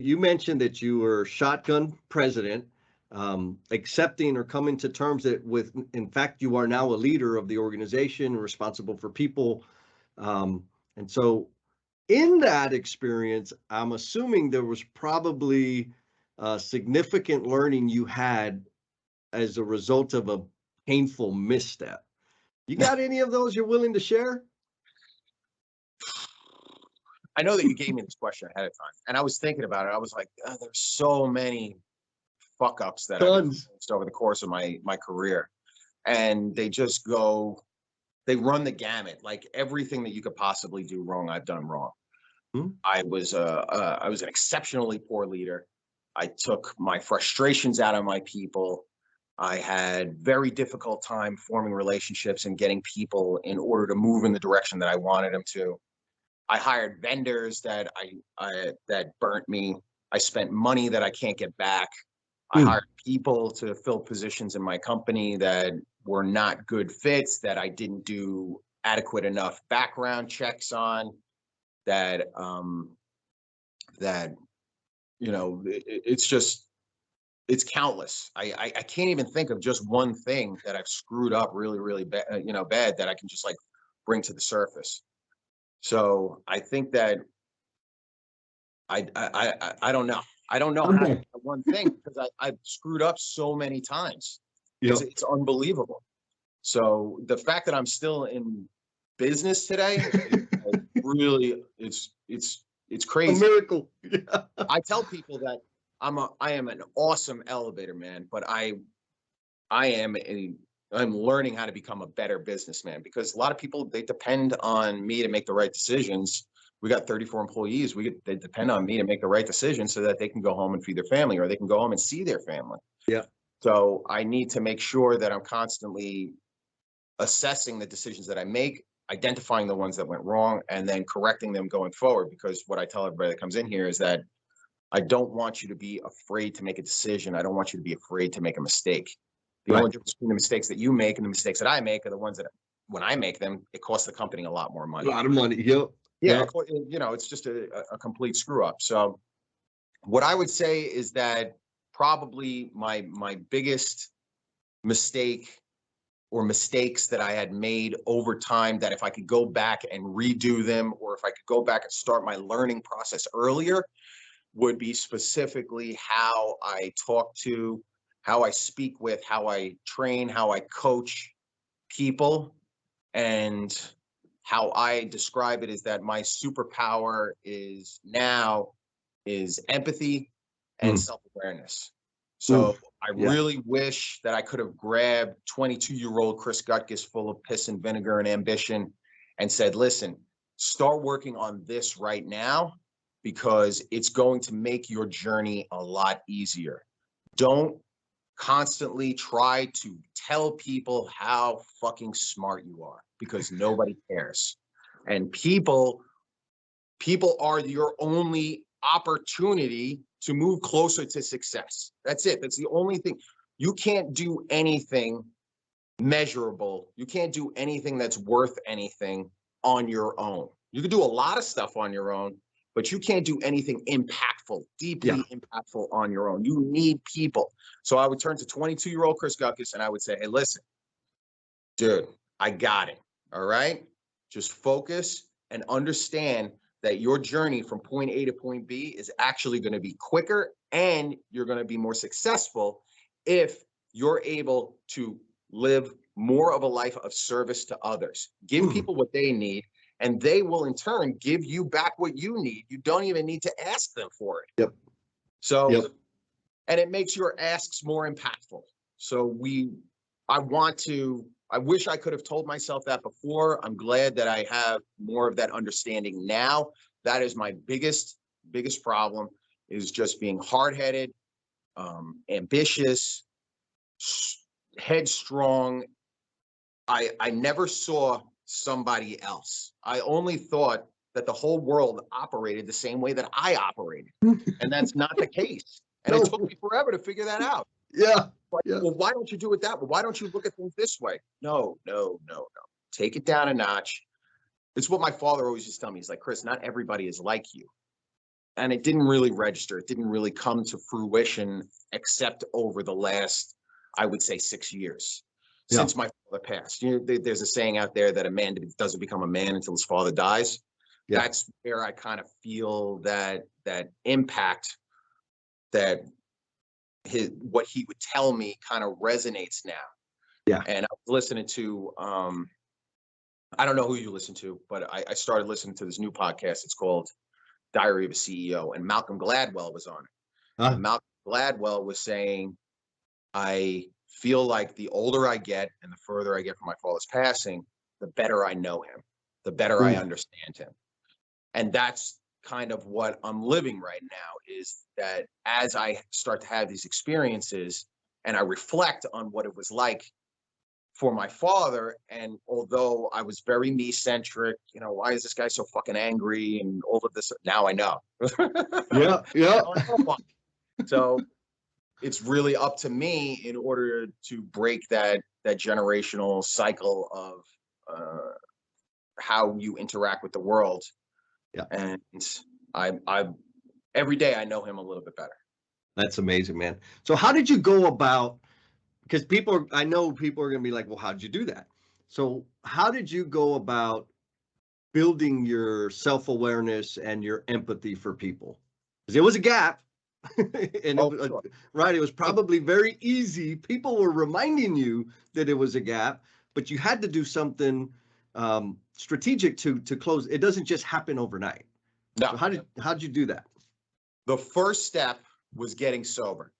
You mentioned that you were shotgun president, accepting or coming to terms that in fact, you are now a leader of the organization, responsible for people. And so in that experience, I'm assuming there was probably significant learning you had as a result of a painful misstep. You got any of those you're willing to share? I know that you gave me this question ahead of time, and I was thinking about it. I was like, oh, there's so many fuck ups that I've experienced over the course of my career, and they run the gamut. Like everything that you could possibly do wrong, I've done wrong. I was an exceptionally poor leader. I took my frustrations out of my people. I had very difficult time forming relationships and getting people in order to move in the direction that I wanted them to. I hired vendors that that burnt me. I spent money that I can't get back. I hired people to fill positions in my company that were not good fits, that I didn't do adequate enough background checks on, that it's countless. I can't even think of just one thing that I've screwed up really bad, bad, that I can just like bring to the surface. So I think that I don't know. I don't know how to do one thing, because I've screwed up so many times. Yep. It's unbelievable. So the fact that I'm still in business today, really, it's crazy. A miracle. Yeah. I tell people that I am an awesome elevator man, but I'm learning how to become a better businessman, because a lot of people, they depend on me to make the right decisions. We got 34 employees. They depend on me to make the right decisions so that they can go home and feed their family, or they can go home and see their family. Yeah. So I need to make sure that I'm constantly assessing the decisions that I make, identifying the ones that went wrong, and then correcting them going forward. Because what I tell everybody that comes in here is that I don't want you to be afraid to make a decision. I don't want you to be afraid to make a mistake. The only difference between the mistakes that you make and the mistakes that I make are the ones that, when I make them, it costs the company a lot more money. A lot of money. Yep. Yeah. Yep. It's just a complete screw up. So what I would say is that probably my biggest mistake, or mistakes that I had made over time, that if I could go back and redo them, or if I could go back and start my learning process earlier, would be specifically how I talk to, how I speak with, how I train, how I coach people. And how I describe it is that my superpower is empathy and self-awareness. So I really wish that I could have grabbed 22-year-old Chris Gutkes, full of piss and vinegar and ambition, and said, listen, start working on this right now, because it's going to make your journey a lot easier. Don't constantly try to tell people how fucking smart you are, because nobody cares. And people are your only opportunity to move closer to success. That's it. That's the only thing. You can't do anything measurable. You can't do anything that's worth anything on your own. You can do a lot of stuff on your own, but you can't do anything impactful, deeply impactful on your own. You need people. So I would turn to 22-year-old Chris Gutkes and I would say, hey, listen, dude, I got it. All right. Just focus and understand that your journey from point A to point B is actually going to be quicker, and you're going to be more successful if you're able to live more of a life of service to others. Give people what they need, and they will in turn give you back what you need. You don't even need to ask them for it. Yep. So, and it makes your asks more impactful. So I wish I could have told myself that before. I'm glad that I have more of that understanding now. That is my biggest problem, is just being hard-headed, ambitious, headstrong. I never saw somebody else. I only thought that the whole world operated the same way that I operated. And that's not the case. And it took me forever to figure that out. Yeah. Well, why don't you do it that way? Why don't you look at things this way? No. Take it down a notch. It's what my father always used to tell me. He's like, Chris, not everybody is like you. and it didn't really register. It didn't really come to fruition except over the last, I would say, 6 years since my father passed. There's a saying out there that a man doesn't become a man until his father dies. Yeah. That's where I kind of feel that impact, that what he would tell me kind of resonates now. Yeah. And I was listening to, I don't know who you listen to, but I started listening to this new podcast. It's called Diary of a CEO, and Malcolm Gladwell was on it. And Malcolm Gladwell was saying, I feel like the older I get and the further I get from my father's passing, the better I know him, the better I understand him. And that's kind of what I'm living right now, is that as I start to have these experiences and I reflect on what it was like for my father, and although I was very me-centric, why is this guy so fucking angry and all of this? Now I know. Yeah. So it's really up to me in order to break that generational cycle of how you interact with the world. Yeah. And I every day I know him a little bit better. That's amazing, man. So how did you go about, because I know people are going to be like, well, how did you do that? So how did you go about building your self-awareness and your empathy for people? Because there was a gap. And sure. Right, it was probably very easy. People were reminding you that it was a gap, but you had to do something strategic to close. It doesn't just happen overnight. No. So how did you do that? The first step was getting sober.